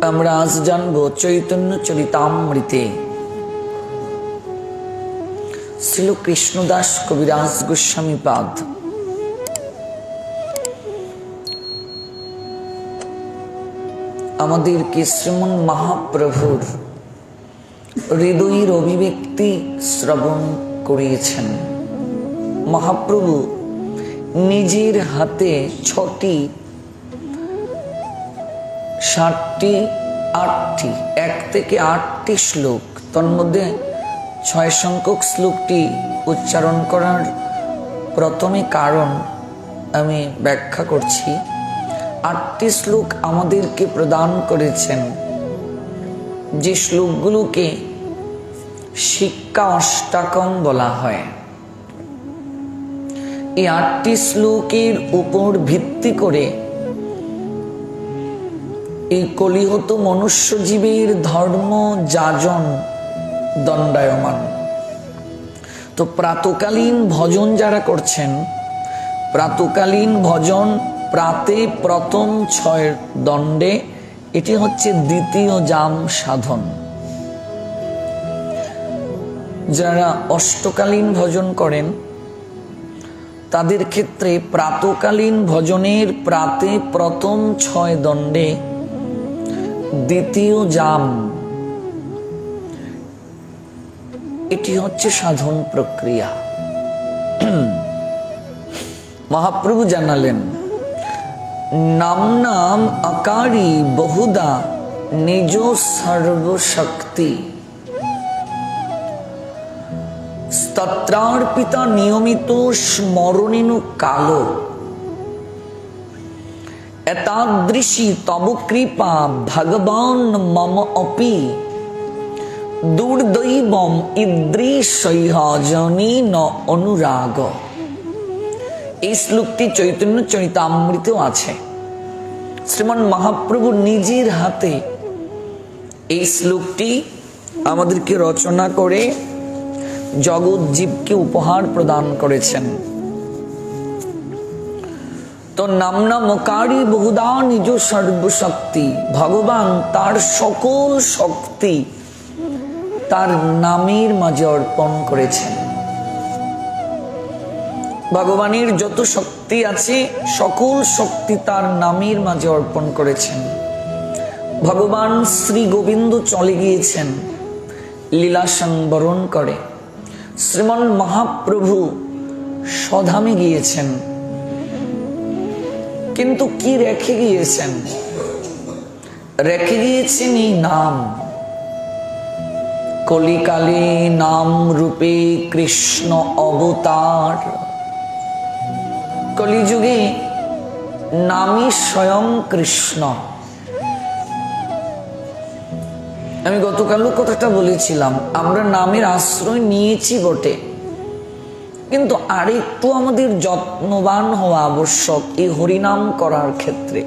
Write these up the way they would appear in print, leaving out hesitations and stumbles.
আমরা আজ জানবো চৈতন্য চরিতামৃতে শ্রীল কৃষ্ণদাস কবিরাজ গোস্বামী পাদ আমাদেরকে শ্রীমন মহাপ্রভুর হৃদয়ের অভিব্যক্তি শ্রবণ করিয়েছেন। মহাপ্রভু নিজের হাতে 6টি 7টি 8টি 1 থেকে 8টি শ্লোক, তন্মধ্যে 6 সংখ্যক শ্লোকটি উচ্চারণ করার প্রথমে কারণ আমি ব্যাখ্যা করছি। 8টি শ্লোক আমাদেরকে প্রদান করেছেন, যে শ্লোকগুলোকে শিক্ষা অষ্টাকম বলা হয়। এই 8টি শ্লোকের উপর ভিত্তি করে এই কলিহত মনুষ্য জীবের ধর্ম যাজন দণ্ডায়মান। তো প্রাতকালীন ভজন যারা করছেন, প্রাতকালীন ভজন প্রাতে প্রথম 6 দণ্ডে, এটি হচ্ছে দ্বিতীয় জাম সাধন। যারা অষ্টকালীন ভজন করেন তাদের ক্ষেত্রে প্রাতকালীন ভজনের প্রাতে প্রথম 6 দণ্ডে দ্বিতীয় জাম, এটি হচ্ছে সাধন প্রক্রিয়া। মহাপ্রভু জানালেন, নাম নাম আকারী বহুদা নিজ সর্বশক্তি, স্তত্রার্পিতা নিয়মিত স্মরণেনু কালো, এতাদৃশী তব কৃপা ভগবান মম অপি, দুর্দৈবম ইদৃশৈহজনী ন অনুরাগ। এই শ্লোকটি চৈতন্য চরিতামৃতেও আছে। শ্রীমান মহাপ্রভু নিজের হাতে এই শ্লোকটি আমাদেরকে রচনা করে জগৎ জীবকে উপহার প্রদান করেছেন। তো নাম নামকারী বহুদা নিজ সর্বশক্তি, ভগবান তার সকল শক্তি তার নামের মাঝে অর্পণ করেছেন। ভগবানের যত শক্তি আছে সকল শক্তি তার নামের মাঝে অর্পণ করেছেন। ভগবান শ্রী গোবিন্দ চলে গিয়েছেন লীলা সংবরণ করে, শ্রীমন মহাপ্রভু স্বধামে গিয়েছেন, কিন্তু কি রেখে গিয়েছেন? রেখে গিয়েছেন এই নাম। কলিকালে নাম রূপে কৃষ্ণ অবতার। কলিযুগে নামই স্বয়ং কৃষ্ণ। আমি গতকালও কথাটা বলেছিলাম, আমরা নামের আশ্রয় নিয়েছি বটে, কিন্তু আরেকটু আমাদের যত্নবান হওয়া আবশ্যক এই হরিনাম করার ক্ষেত্রে।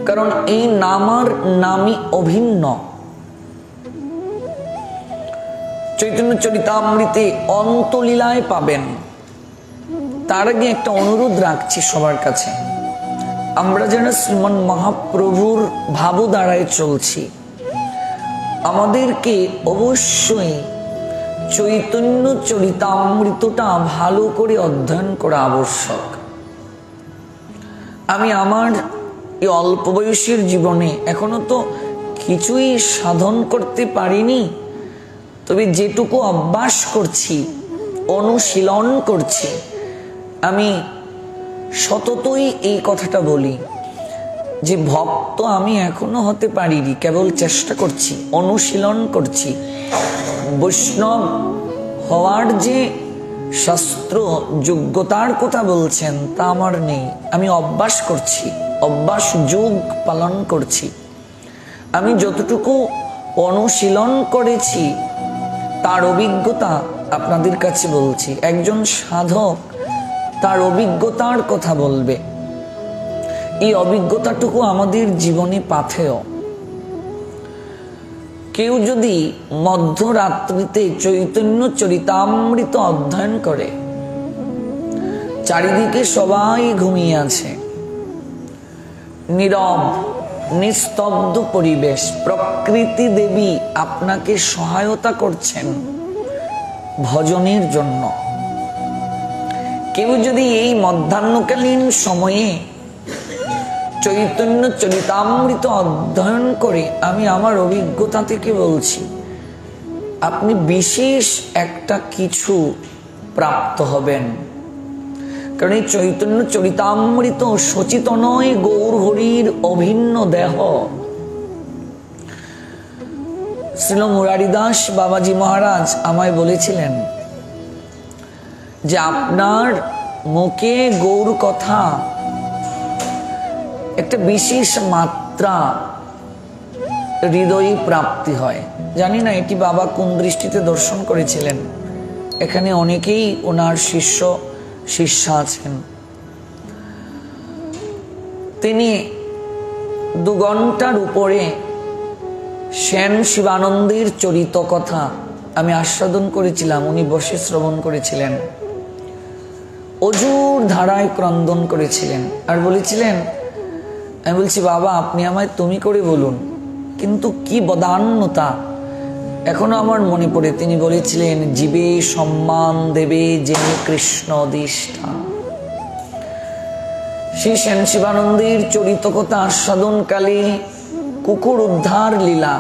কারণ এই নামার নামই অভিন্ন। চৈতন্য চরিতামৃতে অন্তলীলায় পাবেন। তার আগে একটা অনুরোধ রাখছি সবার কাছে, আমরা যারা শ্রীমন মহাপ্রভুর ভাবধারায় চলছি, আমাদেরকে অবশ্যই চৈতন্য চরিতামৃতটা ভালো করে অধ্যয়ন করা আবশ্যক। আমি আমার এই অল্প বয়সের জীবনে এখনো তো কিছুই সাধন করতে পারিনি, তবে যেটুকু অভ্যাস করছি, অনুশীলন করছি, আমি সততই এই কথাটা বলি যে ভক্ত আমি এখনো হতে পারিনি, কেবল চেষ্টা করছি, অনুশীলন করছি। বৈষ্ণব হওয়ার যে শাস্ত্র যোগ্যতার কথা বলছেন তা আমার নেই। আমি অভ্যাস করছি, অভ্যাস যোগ পালন করছি। আমি যতটুকু অনুশীলন করেছি তার অভিজ্ঞতা আপনাদের কাছে বলছি। একজন সাধক তার অভিজ্ঞতার কথা বলবে, এই অভিজ্ঞতাটুকু আমাদের জীবনে পাথেয়। কেউ যদি মধ্যরাত্রিতে চৈতন্য চরিতামৃত অধ্যয়ন করে, চারিদিকে সবাই ঘুমিয়ে আছে, নীরব নিস্তব্ধ পরিবেশ, প্রকৃতি দেবী আপনাকে সহায়তা করছেন ভজনের জন্য। কেউ যদি এই মধ্যাহ্নকালীন সময়ে চৈতন্য চরিতামৃত অধ্যয়ন করে, আমি আমার অভিজ্ঞতা থেকে বলছি, আপনি বিশেষ একটা কিছু প্রাপ্ত হবেন। কারণ এই চৈতন্য চরিতামৃত সচিতনয় গৌর হরির অভিন্ন দেহ। শ্রীল মুরারিদাস বাবাজি মহারাজ আমায় বলেছিলেন যে আপনার মুখে গৌর কথা একটা বিশেষ মাত্রা হৃদয়ে প্রাপ্তি হয়। জানি না এটি বাবা কোন দৃষ্টিতে দর্শন করেছিলেন। এখানে অনেকেই ওনার শিষ্যা আছেন। তিনি 2 ঘন্টার উপরে সেন শিবানন্দের চরিত কথা আমি আস্বাদন করেছিলাম, উনি বসে শ্রবণ করেছিলেন, অজুর ধারায় ক্রন্দন করেছিলেন আর বলেছিলেন, আমি বলছি বাবা আপনি আমায় তুমি করে বলুন, কিন্তু কি বদান্যতা এখনো আমার মনে পড়ে। তিনি বলেছিলেন, জীবে সম্মান দেবে যিনি কৃষ্ণ অধিষ্ঠান। শ্রী সেন শিবানন্দের চরিত কথা আস্বাদনকালে কুকুর উদ্ধার লীলা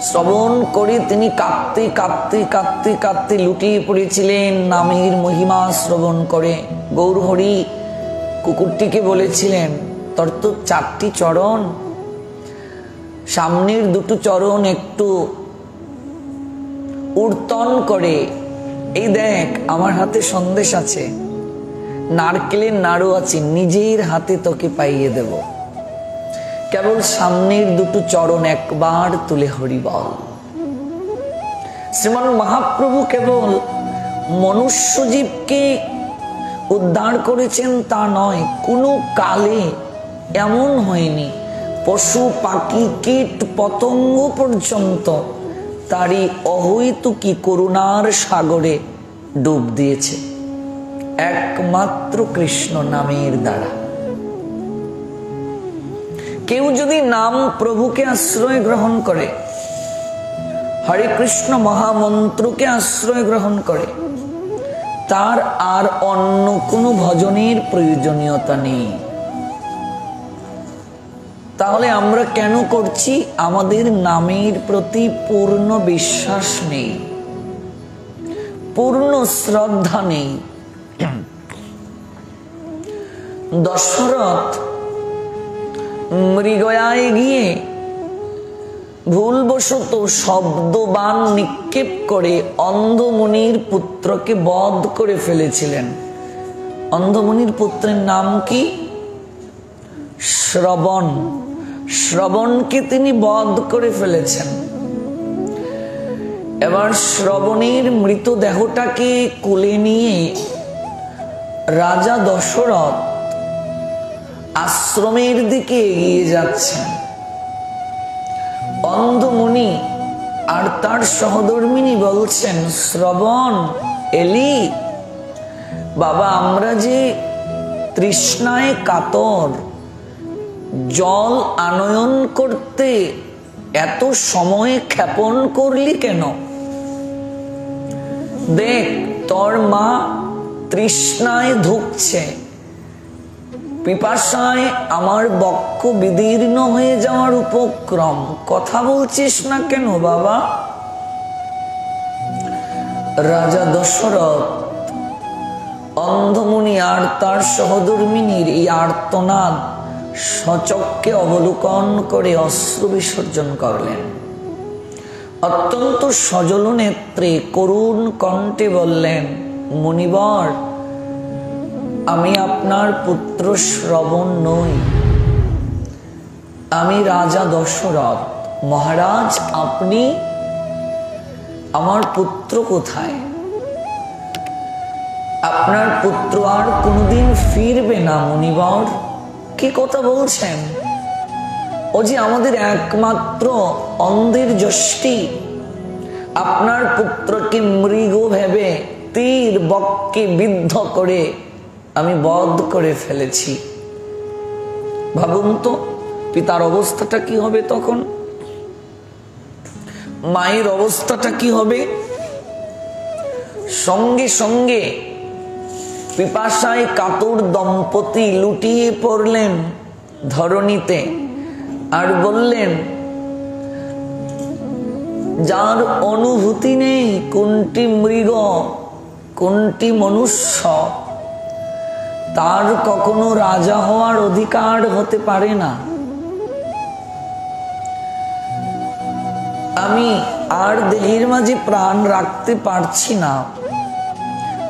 শ্রবণ করে তিনি কাঁদতে কাঁদতে কাঁদতে কাঁদতে লুটিয়ে পড়েছিলেন নামের মহিমা শ্রবণ করে। গৌর হরি কুকুরটিকে বলেছিলেন, তোর তো 4টি চরণ, সামনের 2টো চরণ একটু উর্তন করে, এই দেখ আমার হাতে সন্দেশ আছে, নারকেলের নাড়ু আছে, নিজের হাতে তোকে পাইয়ে দেব, কেবল সামনের 2টো চরণ একবার তুলে হরি বল। শ্রীমান মহাপ্রভু কেবল মনুষ্য জীবকে উদ্ধার করেছেন তা নয়, কোনো কালে এমন হয়নি পশু পাখি কীট পতঙ্গ পর্যন্ত তারই অহৈতুকী করুণার সাগরে ডুব দিয়েছে একমাত্র কৃষ্ণ নামের দ্বারা। কেউ যদি নাম প্রভুকে আশ্রয় গ্রহণ করে, হরে কৃষ্ণ মহামন্ত্রকে আশ্রয় গ্রহণ করে, তার আর অন্য কোনো ভজনের প্রয়োজনীয়তা নেই। তাহলে আমরা কেন করছি? আমাদের নামের প্রতি পূর্ণ বিশ্বাস নেই, পূর্ণ শ্রদ্ধা নেই। দশরথ মৃগয়ায় গিয়ে ভুলবশত শব্দবাণ নিক্ষেপ করে অন্ধমুনির পুত্রকে বধ করে ফেলেছিলেন। অন্ধমুনির পুত্রের নাম কি? শ্রবণ। শ্রবণকে তিনি বধ করে ফেলেছেন। এবার শ্রবণের মৃতদেহটাকে কোলে নিয়ে রাজা দশরথ আশ্রমের দিকে এগিয়ে যাচ্ছেন। অন্ধমুনি আর তার সহধর্মিনী বলছেন, শ্রবণ এলি বাবা, আমরা যে তৃষ্ণায় কাতর, জল আনয়ন করতে এত সময় ক্ষেপণ করলি কেন? দেখ তোর মা তৃষ্ণায় ধুকছে, পিপাসায় আমার বক্ষ বিদীর্ণ হয়ে যাওয়ার উপক্রম, কথা বলছিস না কেন বাবা? রাজা দশরথ অন্ধমুনি আর তার সহধর্মিনীর এই আর্তনাদ সচক্ষে অবলোকন করে অশ্রু বিসর্জন করলেন। অত্যন্ত সজল নেত্রে করুণ কণ্ঠে বললেন, মুনিবর, আমি আপনার পুত্র শ্রবণ নই, আমি রাজা দশরথ। মহারাজ, আপনি? আমার পুত্র কোথায়? আপনার পুত্র আর কোনোদিন ফিরবে না মুনিবর। কি কথা বলছেন? ও যে আমাদের একমাত্র অন্ধের যষ্টি, আপনার পুত্রকে মৃগ ভেবে তীর বক্ষে বিদ্ধ করে আমি বধ করে ফেলেছি। ভাবুন তো পিতার অবস্থাটা কি হবে, তখন মায়ের অবস্থাটা কি হবে। সঙ্গে সঙ্গে পিপাসায় কাতর দম্পতি লুটিয়ে পড়লেন ধরণীতে আর বললেন, যার অনুভূতি নেই কোনটি মৃগ কোনটি মনুষ্য, তার কখনো রাজা হওয়ার অধিকার হতে পারে না। আমি আর দেহের মাঝে প্রাণ রাখতে পারছি না,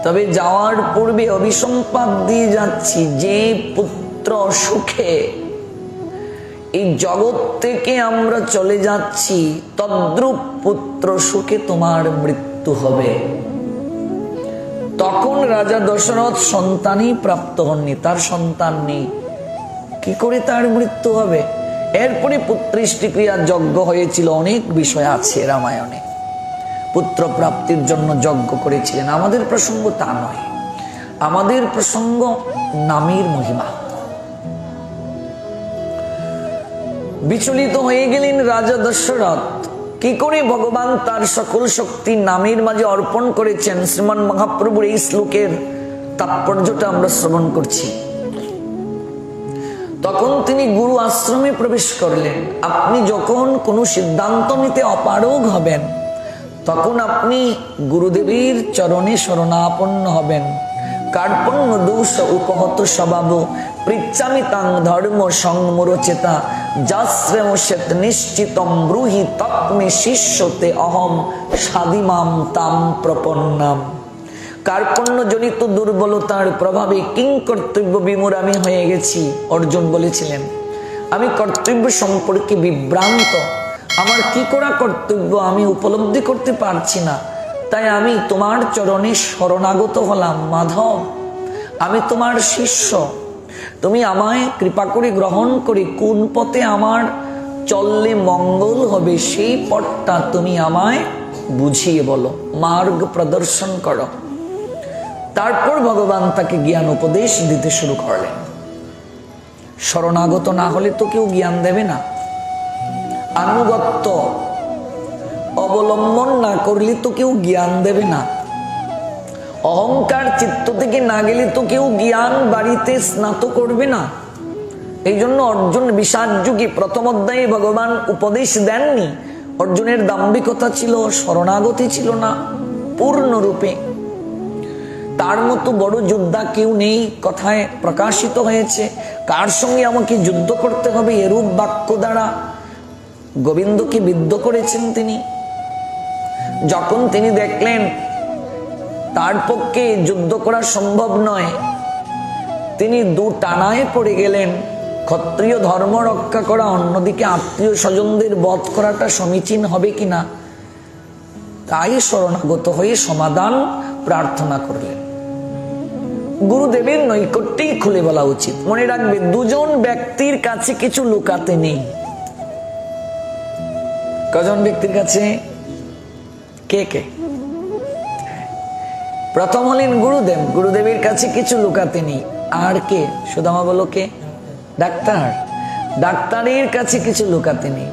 তবে যাওয়ার পূর্বে অভিসম্পাদ দিয়ে যাচ্ছি, যে পুত্র সুখে এই জগৎ থেকে আমরা চলে যাচ্ছি, তদ্রূপ পুত্র সুখে তোমার মৃত্যু হবে। তখন রাজা দশরথ সন্তানই প্রাপ্ত হননি, তার সন্তান নেই, কি করে তার মৃত্যু হবে। এরপরে পুত্রেষ্টি ক্রিয়া যজ্ঞ হয়েছিল, অনেক বিষয় আছে রামায়ণে, পুত্র প্রাপ্তির জন্য যজ্ঞ করেছিলেন। আমাদের প্রসঙ্গ তা নয়, আমাদের প্রসঙ্গ নামের মহিমা। বিচলিত হয়ে গেলেন রাজা দশরথ, কি করে ভগবান তার সকল শক্তি নামের মাঝে অর্পণ করেছেন। শ্রীমান মহাপ্রভুর এই শ্লোকের তাৎপর্যটা আমরা শ্রবণ করছি। তখন তিনি গুরু আশ্রমে প্রবেশ করলেন। আপনি যখন কোনো সিদ্ধান্ত নিতে অপারগ হবেন, তখন আপনি গুরুদেবের চরণে শরণাপন্ন হবেন। কার্পণ্য দোষ উপহত স্বভাব পৃচ্ছামি তাং ধর্ম সংমরচেতা যাশ্রেমশেত নিশ্চিতম ব্রুহি তৎমে শিষ্যতে অহম সাদিমাম তাম প্রপন্নাম। কার্পণ্য জনিত দুর্বলতার প্রভাবে কিং কর্তব্য বিমূঢ় আমি হয়ে গেছি। অর্জুন বলেছিলেন, আমি কর্তব্য সম্পর্কে বিভ্রান্ত, আমার কি করা কর্তব্য আমি উপলব্ধি করতে পারছি না, তাই আমি তোমার চরণে শরণাগত হলাম। মাধব, আমি তোমার শিষ্য, তুমি আমায় কৃপা করে গ্রহণ করে কোন পথে আমার চললে মঙ্গল হবে, সেই পথটা তুমি আমায় বুঝিয়ে বলো, মার্গ প্রদর্শন করো। তারপর ভগবান তাকে জ্ঞান উপদেশ দিতে শুরু করলেন। শরণাগত না হলে তো কেউ জ্ঞান দেবে না, আনুগত্য অবলম্বন না করলে তো কেউ জ্ঞান দেবে না, অহংকার চিত্ত থেকে না গেলে তো কেউ জ্ঞান বাড়িতে স্নাত করবে না। এই জন্য অর্জুন বিষাদ যুগে প্রথম অধ্যায়ে ভগবান উপদেশ দেননি। অর্জুনের দাম্ভিকতা ছিল, শরণাগতি ছিল না পূর্ণরূপে। তার মতো বড় যোদ্ধা কেউ নেই কথায় প্রকাশিত হয়েছে। কার সঙ্গে আমাকে যুদ্ধ করতে হবে, এরূপ বাক্য দ্বারা গোবিন্দকে বিদ্ধ করেছেন তিনি। যখন তিনি দেখলেন তার পক্ষে যুদ্ধ করা সম্ভব নয়, তিনি দু টানায় পড়ে গেলেন। ক্ষত্রিয় ধর্ম রক্ষা করা, অন্যদিকে আত্মীয় স্বজনদের বধ করাটা সমীচীন হবে কিনা, তাই শরণাগত হয়ে সমাধান প্রার্থনা করলেন। গুরুদেবের নৈকট্যেই খুলে বলা উচিত। মনে রাখবে, দুজন ব্যক্তির কাছে কিছু লুকাতে নেই। কজন ব্যক্তির কাছে? কে কে? প্রথম হলেন গুরুদেব, গুরুদেবের কাছে কিছু লুকাতে নেই। আর কে? সুদামা বলো কে? ডাক্তার, ডাক্তারের কাছে কিছু লুকাতে নেই।